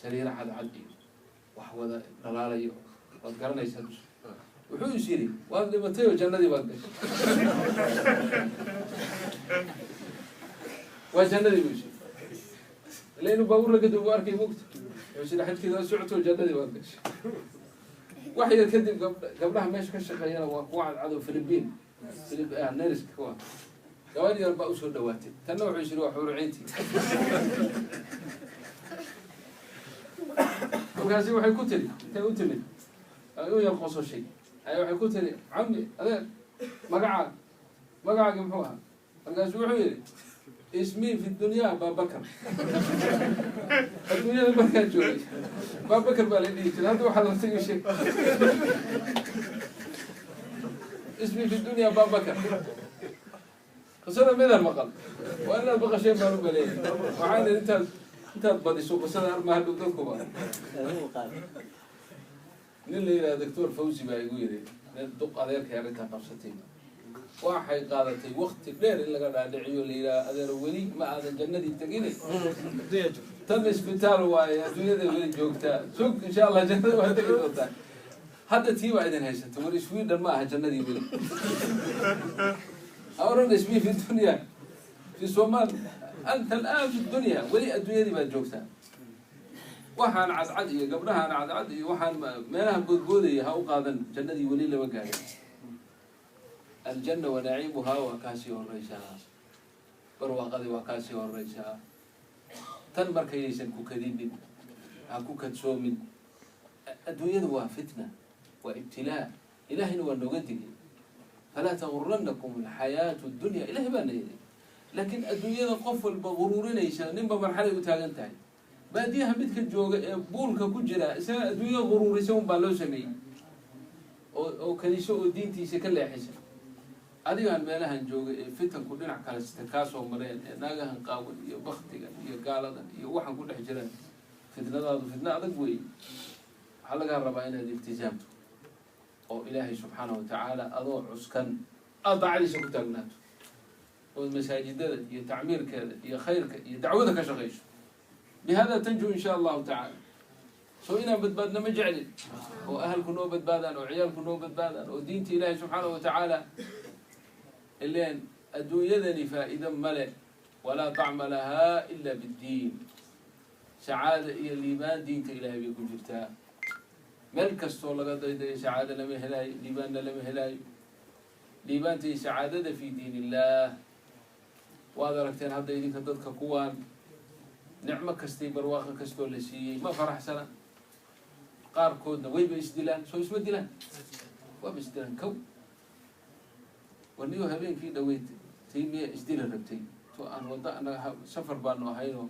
Speaker 1: sariira cadcad iyo wax wada dhalaalayo waad garanaysaa wuxuu is yidhi waad dhimatay oo jannadii baad gashay waa jannadii buu is لأنه بقول لك دوار كي وقت مش راح كذا سعته جددي وقتش واحد يكذب قبلها ماشي كشغيره وقواعد عدو فلبين نيرس كوا قواني 4 أسود دواتي تنوع 20 حور عينتي وكاسي waxay ku tiri tay u timid ayuu yar qoso shay ay waxay ku tiri ammi adeer magacaaga muxuu ahaa markaas wuxuu yiri اسمي في الدنيا أبا بكر الدنيا بكر جوي أبا بكر بالي هذا واحد رسيق شيء اسمي في الدنيا أبا بكر قصنا من المقال وأنا بقى شيء ما نقول ليه وعاد أنت بدي سوق قصنا ما هدو تنكوا من اللي دكتور فوزي بقى يقول لي ندق عليك يا ريتها قرصتين waxay qaadatay waqti dheer in laga dhaadhiciyo leeyahay adeer wali ma aadan jannadii tagin tan isbitaal waaye adduunyada weli joogtaa sug insha allah jannada waa tegi doontaa hadda tii waa idin haysata war Sweden ma aha jannadii weli awran ismi fi dunya fi Somal anta al'an fi dunya weli adduunyadii baad joogtaa waxaan cadcad iyo gabdhahaan cadcad iyo waxaan meelaha boodboodaya ha u qaadan jannadii weli lama gaarin aljanna wa naciimuhaa waa kaasii horeysaa barwaaqadii waa kaasii horeysaa tan markayaysan ku kadinin ha ku kadsoomin adduunyadu waa fitna waa ibtilaa ilaahayna waa nooga digay falaa tagurannakum alxayaatu addunya ilahay baa na yidhi laakiin adduunyada qof walba guruurinaysa ninba marxalay u taagan tahay baadiyaha midka jooga ee buulka ku jira isaga adduunyada guruurisa un baa loo sameeyey oo kaniso oo diintiisa ka leexisa adigaan meelahan jooga ee fitanku dhinac kale sita kaasoo mareen ee naagahan qaawan iyo baktigan iyo gaaladan iyo waxaan ku dhex jiraan fitnadaadu fitna adag weeye waxaa lagaa rabaa inaad iltizaamto oo ilaahay subxaanahu watacaala adoo cuskan aad daacadiisa ku taagnaato ood masaajidada iyo tacmiirkeeda iyo khayrka iyo dacwada ka shaqayso bihada tanju insha allahu tacaala soo inaan badbaadna ma jeclin oo ahalku noo badbaadaan oo ciyaalku noo badbaadaan oo diinta ilaahay subxaanahu watacaala ileen adduunyadani faa'iida male walaa tacma lahaa ila biddiin sacaada iyo liibaan diinta ilaahay bay ku jirtaa meel kastoo laga daydayo sacaada lama helaayo liibaanna lama helaayo liibaanta iyo sacaadada fi diin illah waad aragteen hadda idinka dadka kuwaan nicmo kastay barwaaqo kastoo la siiyey ma faraxsana qaarkoodna wayba isdilaan soo isma dilaan waaba isdilaan kow warniyo habeenkii dhaweyd tii miya isdila rabtay to aan wadda anaga safar baanu ahaynoo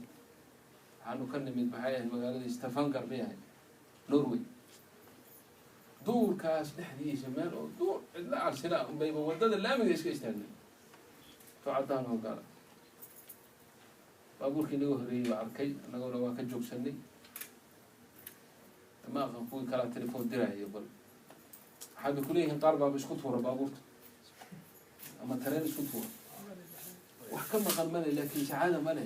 Speaker 1: waxaanu ka nimid maxay ahayd magaalada Stavanger bay ahayd Norway duurkaas dhexdiisa meel oo duur cidla arsina unbayba waddada laamiga iska istaagnay to caddaan oo gaala baabuurkii naga horreeyey baa arkay annaguna waa ka joogsanay ma aqan kuwii kalaa telefoon diraayo bal waxaabay kuleeyihiin qaar baaba isku tuura baabuurta ama tareen isku tuura wax ka maqan male laakiin sacaada male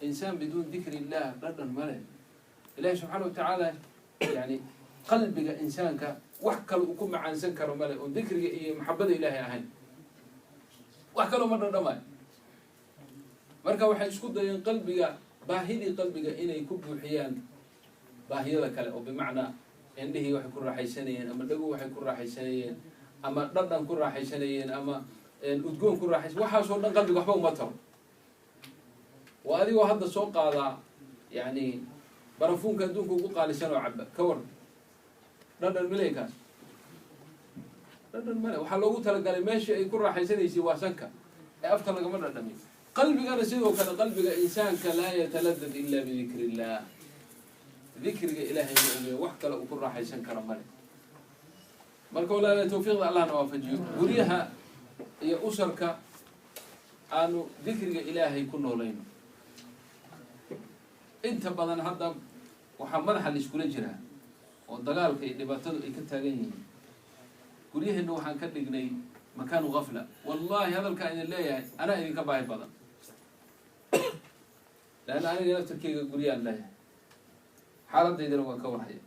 Speaker 1: insaan biduun dikri illah dhadhan male ilaahi subxaana watacaala yani qalbiga insaanka wax kale uu ku macaansan karo male oo dikriga iyo maxabada ilaahay ahayn wax kaloo ma dhadhamayo marka waxay isku dayeen qalbiga baahidii qalbiga inay ku buuxiyaan baahiyada kale oo bimacnaa indhihii waxay ku raaxaysanayeen ama dhagu waxay ku raaxaysanayeen ama dhadhan ku raaxaysanayeen ama udgoon ku raaxaysan waxaasoo dhan qalbiga waxba uma taro waa adigoo hadda soo qaadaa yani barafuunka adduunka ugu qaalisan oo caba ka war dhadhan mileykaas dhadhan male waxaa loogu talagalay meeshii ay ku raaxaysanaysay waa sanka ee afka lagama dhadhamin qalbigana sidoo kale qalbiga insaanka laa yataladad ila bidikri illah dikriga ilaahay ma ogeyo wax kale uu ku raaxaysan karo male marka walaalahay tawfiiqda allahna waafajiyo guryaha iyo usarka aanu dikriga ilaahay ku noolayno inta badan hadda waxaa madaxa la iskula jiraa oo dagaalka iyo dhibaatadu ay ka taagan yihiin guryaheena waxaan ka dhignay makaanu gafla wallahi hadalkaa idin leeyahay anaa idinka baahi badan leanna aniga naftarkeyga guryaan leeyahay xaaladaydana waan ka warhaya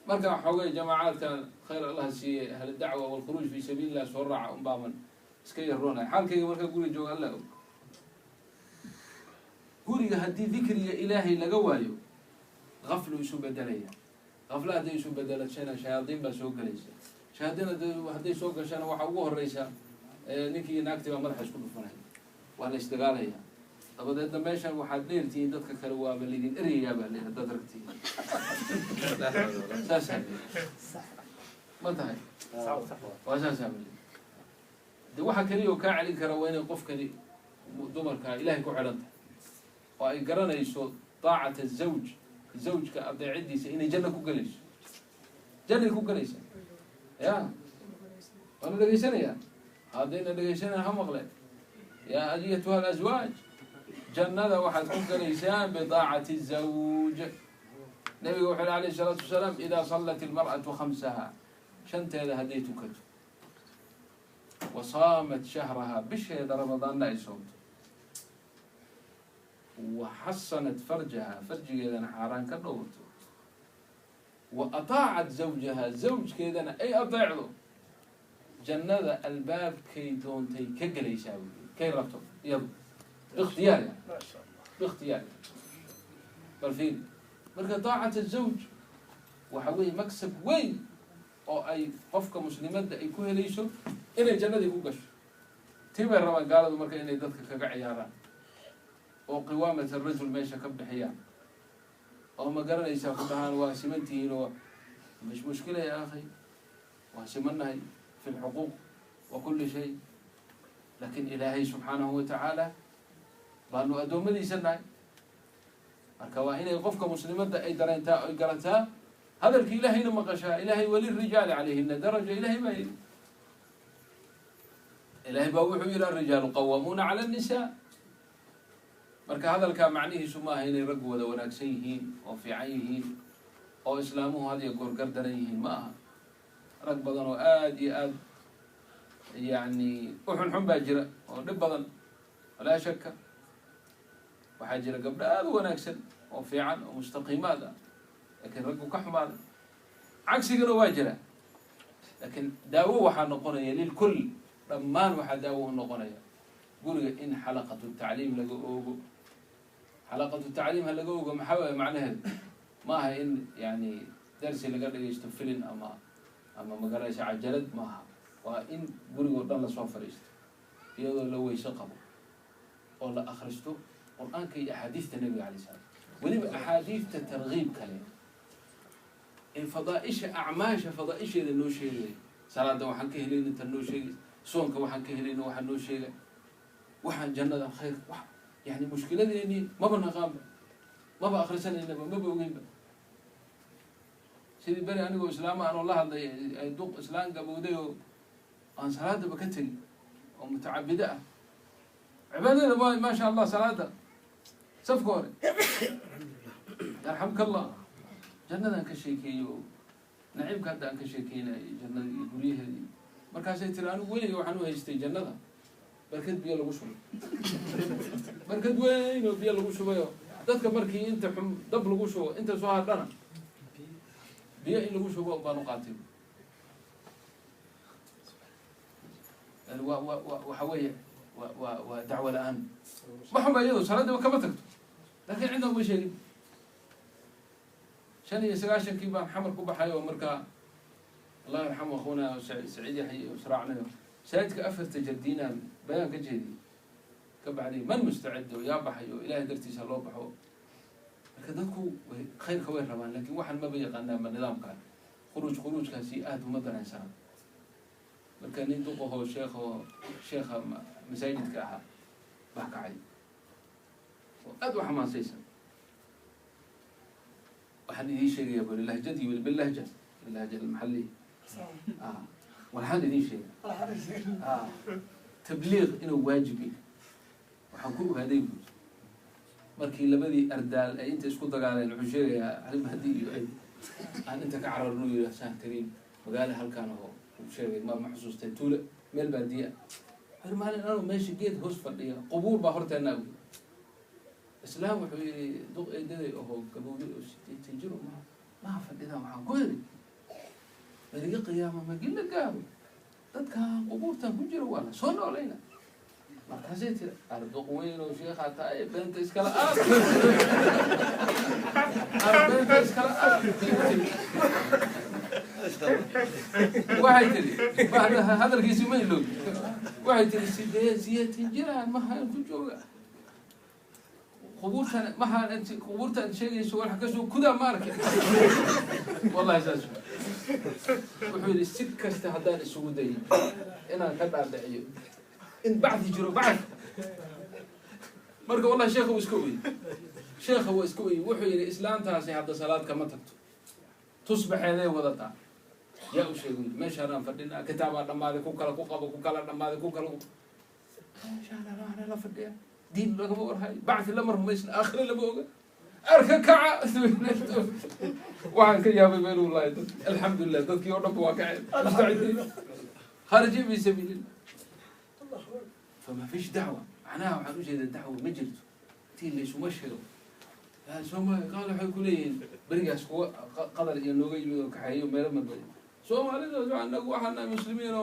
Speaker 1: marka xoogay jamaacaadka khayr allah siiyey ahlu dacwa walkhuruuj fi sabiili illah soo raaca unbaaman iska yaroonaya xaalkayga markaa guri jooga alla og guriga haddii dikriga ilaahay laga waayo gaflu isu bedelaya gafla hadday isu bedelashana shayaadiin baa soo gelaysa shayaadiin hadday soo gashana waxaa ugu horeysa ninkii naagti baa madaxa isku dhufanaya waa la isdagaalaya dabadeedna meeshan waxaad dheertihiin dadka kale waaba laydin eryayaa baa leeyahay dad ragtihiin saasaa ma tahay waa saasaa bale de waxa kaliya oo kaa celin kara waa inay qofkani dumarka ilaahay ku xidhan tahay oo ay garanayso daacata zawj zawjka adeecidiisa inay janna ku gelayso jannay ku gelaysa ya waana dhegaysanaya haddayna dhegaysanaya ha maqle yaa ayatuha alaswaaj jannada waxaad ku gelaysaan bidaacati zawj nabiga wuxuu yihi alayhi salaatu wasalaam idaa sallat ilmar'atu khamsaha shanteeda hadday tukato وصامت شهرها بشهد رمضان لا يصوم وحصنت فرجها فرجها حاران كدورته وأطاعت زوجها زوج كذا أي أطيعه جنة الباب كي دونتي كجل يساوي كي ربطه يلا باختيار يعني
Speaker 3: ما شاء الله
Speaker 1: باختيار بالفيل مركا طاعة الزوج وحوي مكسب وين أو أي قفك مسلمات أي كوه ليشو إن الجنة يكون قش تبى الرمان قالوا مركا إن يدك كعياران وقوامة الرجل ماشى كب حيان أو ما قرن يسافرها واسمنتي لو مش مشكلة يا أخي واسمنها في الحقوق وكل شيء لكن إلهي سبحانه وتعالى بأنه أدوم لي سنة الكواهين يقفك مسلمات أي درنتا أي قرنتا هذا الإلهي لما قشا إلهي ولي الرجال عليهن درجة إلهي ما يلي إلهي بوحوا إلى الرجال قوامون على النساء marka hadalka macnihiisu ma aha inay rag wada wanaagsan yihiin oo fiican yihiin oo islaamuhu had iyo goor gardaran yihiin ma aha rag badan oo aad iyo aad yani u xunxun baa jira oo dhib badan walaa shaka waxaa jira gabdho aad u wanaagsan oo fiican oo mustaqiimaad ah laakiin raggu ka xumaada cagsigana waa jira laakiin daawo waxaa noqonaya lilkull dhammaan waxaa daawo u noqonaya guriga in xalaqatu tacliim laga oogo حلقة التعليم هلا جوجا محاولة معناها ما هي إن يعني درس اللي قاعد يستفيلن أما مقرأش على الجلد معها وإن قولي قدام لصوفر يست يلا لو يسقطه والله أخرجته القرآن كي أحاديث النبي عليه الصلاة والسلام أحاديث ترغيب كلام الفضائش أعماش فضائش للنوشي صلاة وحنكه لين التنوشي صونك وحنكه لين وحنوشي وحن جنة الخير يعني مشكلة إني ما بنقام ما بأخرسن إنه ما بوجين سيدي بري أنا جو إسلام أنا والله هذا يدق إسلام قبوده عن صلاة بكتل ومتعبدة عبادة ما شاء الله صلاة صفقوري يرحمك الله جنة كشيكي نعيم كذا كشيكي جنة يقوليه مركز يترانو وين يوحنو هيستي جنة بركد بيا لو شو بركد وين بيا لو شو بيا دتك مركي انت دب لو شو انت سو هادنا بيا لو شو بانو قاتل وحويه ودعوه الان ما هم يدو صلاه كما تكتب لكن عندهم شيء شان يسغاشن كيبا محمد كوبا حيو مركا الله يرحمه اخونا سعيد يحيى وسرعنا سيدك أفرت جدينا بيان كجدي كبعدي من مستعد ويا بحيو إلهي درتي سلوا بحو كذاكو خير خوير رمان لكن واحد ما بيقنا من النظام كان خروج كان سيئات ومدن إنسان لكن يدوقه هو شيخ مساجد كاها بحكي عليه وأدو حماسيسا واحد يدي شيء يقول اللهجتي باللهجة المحلية والحال دي شيء تبليغ إنه واجبي وحنقول هذا يقول مركي لبدي أردال أنت اسكت على العشيرة يا علي مهدي أنت كعرر نوي يا سان كريم وقال هل كان هو عشيرة ما محسوس تطول من البادية هل ما أنا ماشي جيت هوس فردية قبول بحرت النبي إسلام وحوي دق إيدي هو قبول تنجروا ما فرديها وحنقول بدي قيامة ما قلنا قابل dadka qubuurtan ku jiro wala soo noolayna markaasay tiri ardo weyn oo sheekha taay beenta iskala aad beenta iskala aad waxay tiri baada hadalkiisa ma iloob waxay tiri sideed jiraan ma hayn ku jooga qubuurtan sheegayso wax ka soo kuda ma arkay wallahi saas wuxuu yidhi si kasta haddaan isugu dayin inaan ka dhaadhiciyo in bacdi jiro bacd marka wallahi sheekha wuu iska oyey wuxuu yidhi islaantaasi hadda salaad kama tagto tusbaxeeday wadataa yaa u sheegay meeshaanaan fadhinaa kitaabaa dhammaaday ku kala ku qabo ku kala dhammaaday ku kala meeshaanaan la fadhiya diin lagama warhayo bacdi lama rumaysna aakhire lama oga أركع كعة وعن كيابي بينو الله الحمد لله تذكي ورب واقع مستعدين خارجين في سبيل الله فما فيش دعوة معناها وحنوش هذا الدعوة مجلس تين ليش مشهور سومالي قالوا حيكونين برجع سكوا قدر ينوغي يمدو كحيو ميرا مدوي سومالي لو عندنا وحنا مسلمين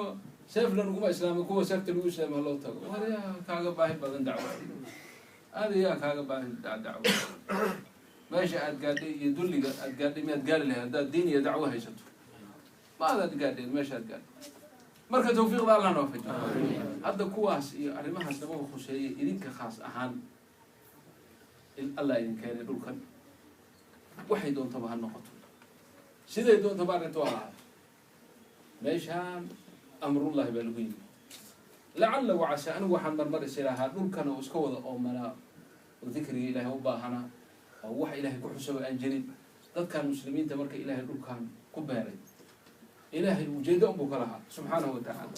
Speaker 1: سيف لنا قوة إسلامي قوة سيف تلو إسلام الله تقول هذا يا كاغا باهي بدن دعوة هذا يا كاغا باهي دعوة ماشي أتقادي يدل أتقادي ما تقال لها هذا الدين يدعوها يشتو ماذا تقادي ماشي أتقادي مركز توفيق الله نوفج هذا كواس أرمها سبب خشية إذنك خاص أهان الله إن كان يقول كان واحد دون طبعا النقطة سيدا دون طبعا رتوها ليش هان أمر الله بالوين لعل وعسى أن وحن مرمر سلاها دون كانوا اسكوا أو ملا وذكري إلهي وباهنا أو وحي إلهي كحسوا أنجرين ذات كان المسلمين تمرك إلهي دون كان كباري إلهي وجد أمك لها سبحانه وتعالى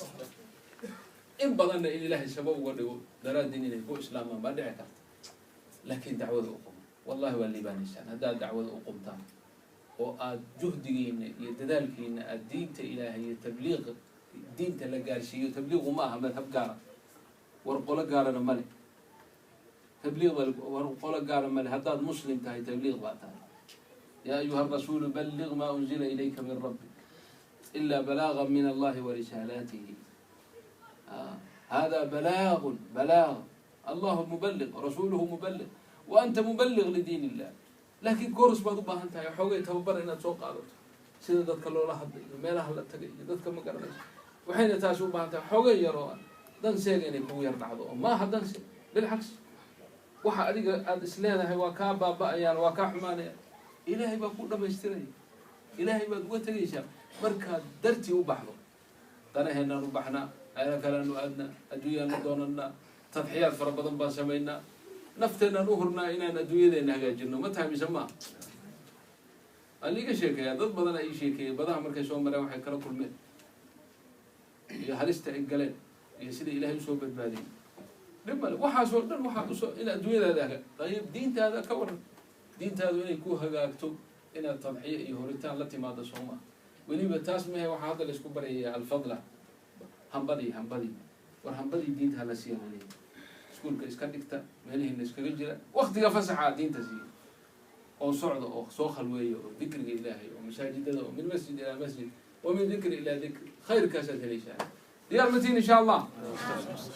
Speaker 1: إن بدنا إلى إلهي سبب ودو دراد دين إلهي كو إسلام ما دعك لكن دعوة أقوم والله واللي بانسان هذا دعوة أقوم تام وجهدين يتذلكين الدين إلهي تبليغ دين تلقارسي وتبليغ معها مذهب قارة ورقول قارة ملك تبليغ ورقول قارة ملك هذا مسلم تهي تبليغ باتها يا أيها الرسول بلغ ما أنزل إليك من ربك إلا بلاغا من الله ورسالاته هذا بلاغ الله مبلغ رسوله مبلغ وأنت مبلغ لدين الله لكن كورس بعض أنت يا حوجي تببر إن تسوق على سيد ذاتك الله لحد ما له لا تجي ذاتك ما قرنش وحين تاسو أنت حوجي يروان دنسين يعني هو يرضع ما حد دنس بالعكس waxa adiga aad isleedahay waa ka baaba'ayaan waa ka xumaanayaan ilaahay baa ku dhamaystiray ilaahay baad uga tagaysaa marka dartii u baxdo qanaheena u baxna ayna kala nu aadna adduunyada doonana tadxiyaad fara badan baan sameeynaa nafteena u hurna inaan adduunyadeena hagaajino ma tahay misama aliga sheekaya dad badan ay sheekay badaha markay soo mareen waxay kala kulmeen iyo halista ay galeen iyo sida ilaahay u soo badbaadiyay لما وحاسو دن وحاسو إلى الدنيا ذاك طيب دين هذا كور دين هذا وين يكون هجاكتو إن التضحية يهورتان التي ما تصومها ولي بتاسمه وحاضر الاسكوبر هي الفضلة همبدي ورهمبدي دين هذا سير عليه سكول كإسكندكتا ماله الناس كرجلة وقت يفسح دين تزين أو صعد أو صوخ الوي أو ذكر إلهي ومساجد ومن مسجد إلى مسجد ومن ذكر إلى ذكر خير كاسة ليش ديار متين إن شاء الله